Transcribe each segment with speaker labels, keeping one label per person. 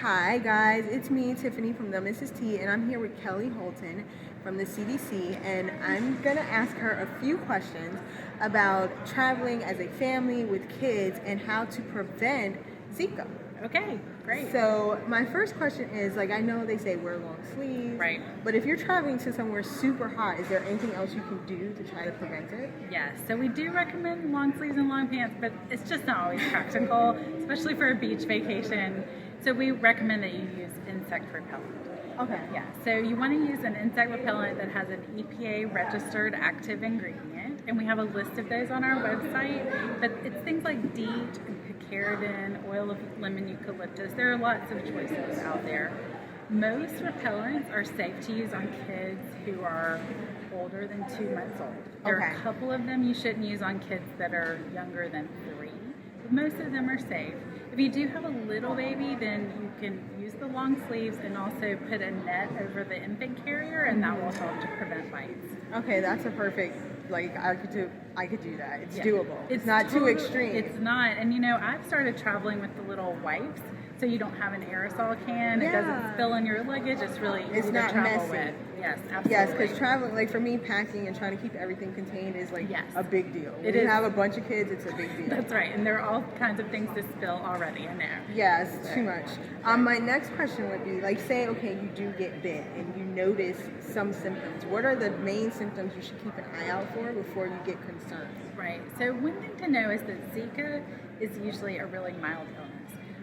Speaker 1: Hi guys, it's me, Tiffany from TheMrsTee, and I'm here with Kelly Holton from the CDC, and I'm gonna ask her a few questions about traveling as a family with kids and how to prevent Zika.
Speaker 2: Okay, great.
Speaker 1: So my first question is, I know they say wear long sleeves,
Speaker 2: Right.
Speaker 1: but if you're traveling to somewhere super hot, is there anything else you can do to try to prevent it?
Speaker 2: Yes, so we do recommend long sleeves and long pants, but it's just not always practical, especially for a beach vacation. So we recommend that you use insect repellent.
Speaker 1: Okay.
Speaker 2: Yeah, so you want to use an insect repellent that has an EPA registered active ingredient, and we have a list of those on our website, but it's things like DEET and picaridin, oil of lemon eucalyptus. There are lots of choices out there. Most repellents are safe to use on kids who are older than 2 months old. There are a couple of them you shouldn't use on kids that are younger than 3, but most of them are safe. If you do have a little baby, then you can use the long sleeves and also put a net over the infant carrier, and that will help to prevent bites.
Speaker 1: Okay, that's a perfect, I could do that. It's doable.
Speaker 2: It's
Speaker 1: not too extreme.
Speaker 2: It's not. And I've started traveling with the little wipes, so you don't have an aerosol can. It doesn't spill in your luggage. It's really easy to travel
Speaker 1: messy.
Speaker 2: with. Yes, absolutely.
Speaker 1: Yes, because traveling, for me, packing and trying to keep everything contained is a big deal. When you have a bunch of kids, it's a big deal.
Speaker 2: That's right, and there are all kinds of things to spill already in there.
Speaker 1: Yes, too much. My next question would be, say, okay, you do get bit and you notice some symptoms. What are the main symptoms you should keep an eye out for before you get concerned?
Speaker 2: Right. So one thing to know is that Zika is usually a really mild illness.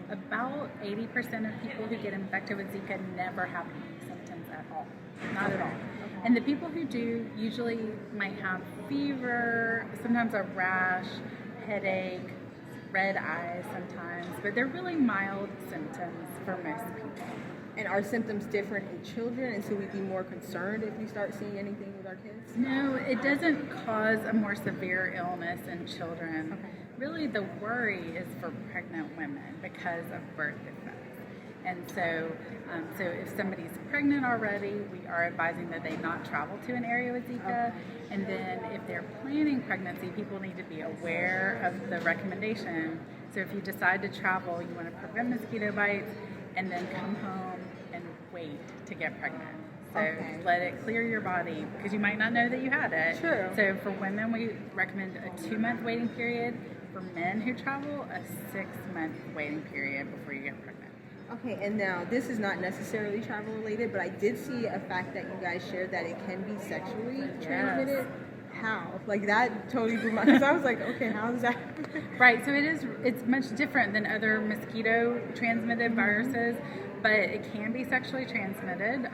Speaker 2: About 80% of people who get infected with Zika never have any symptoms at all. Not at all. And the people who do usually might have fever, sometimes a rash, headache, red eyes sometimes, but they're really mild symptoms for most people.
Speaker 1: And are symptoms different in children, and so we'd be more concerned if we start seeing anything with our kids?
Speaker 2: No, it doesn't cause a more severe illness in children.
Speaker 1: Okay.
Speaker 2: Really, the worry is for pregnant women because of birth defects. And so if somebody's pregnant already, we are advising that they not travel to an area with Zika. And then if they're planning pregnancy, people need to be aware of the recommendation. So if you decide to travel, you want to prevent mosquito bites and then come home and wait to get pregnant. So let it clear your body, because you might not know that you had it.
Speaker 1: True.
Speaker 2: So for women, we recommend a 2-month waiting period. For men who travel, a 6-month waiting period before you get pregnant.
Speaker 1: Okay, and now this is not necessarily travel related, but I did see a fact that you guys shared that it can be sexually transmitted. How? That totally blew my mind. I was like, okay, how is that?
Speaker 2: Right, so it's much different than other mosquito transmitted viruses, but it can be sexually transmitted.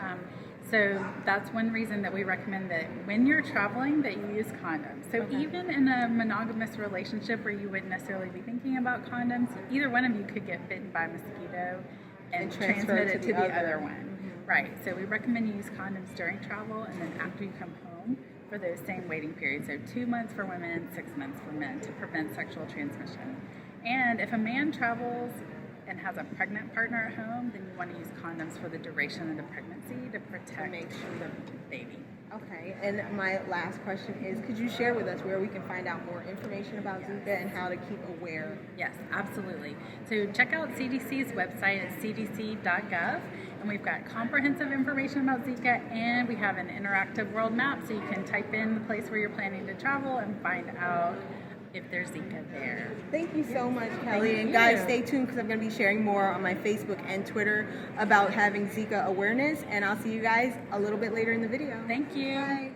Speaker 2: So that's one reason that we recommend that when you're traveling that you use condoms. So even in a monogamous relationship where you wouldn't necessarily be thinking about condoms, either one of you could get bitten by a mosquito and transmit it to the other one. Right, so we recommend you use condoms during travel and then after you come home for those same waiting periods. So 2 months for women, 6 months for men to prevent sexual transmission. And if a man travels and has a pregnant partner at home, then you want to use condoms for the duration of the pregnancy to protect the baby.
Speaker 1: Okay, and my last question is, could you share with us where we can find out more information about Zika and how to keep aware?
Speaker 2: Yes, absolutely. So check out CDC's website at cdc.gov, and we've got comprehensive information about Zika, and we have an interactive world map, so you can type in the place where you're planning to travel and find out if there's Zika there.
Speaker 1: Thank you so much, Kelly. And guys, stay tuned because I'm going to be sharing more on my Facebook and Twitter about having Zika awareness. And I'll see you guys a little bit later in the video.
Speaker 2: Thank you.
Speaker 1: Bye.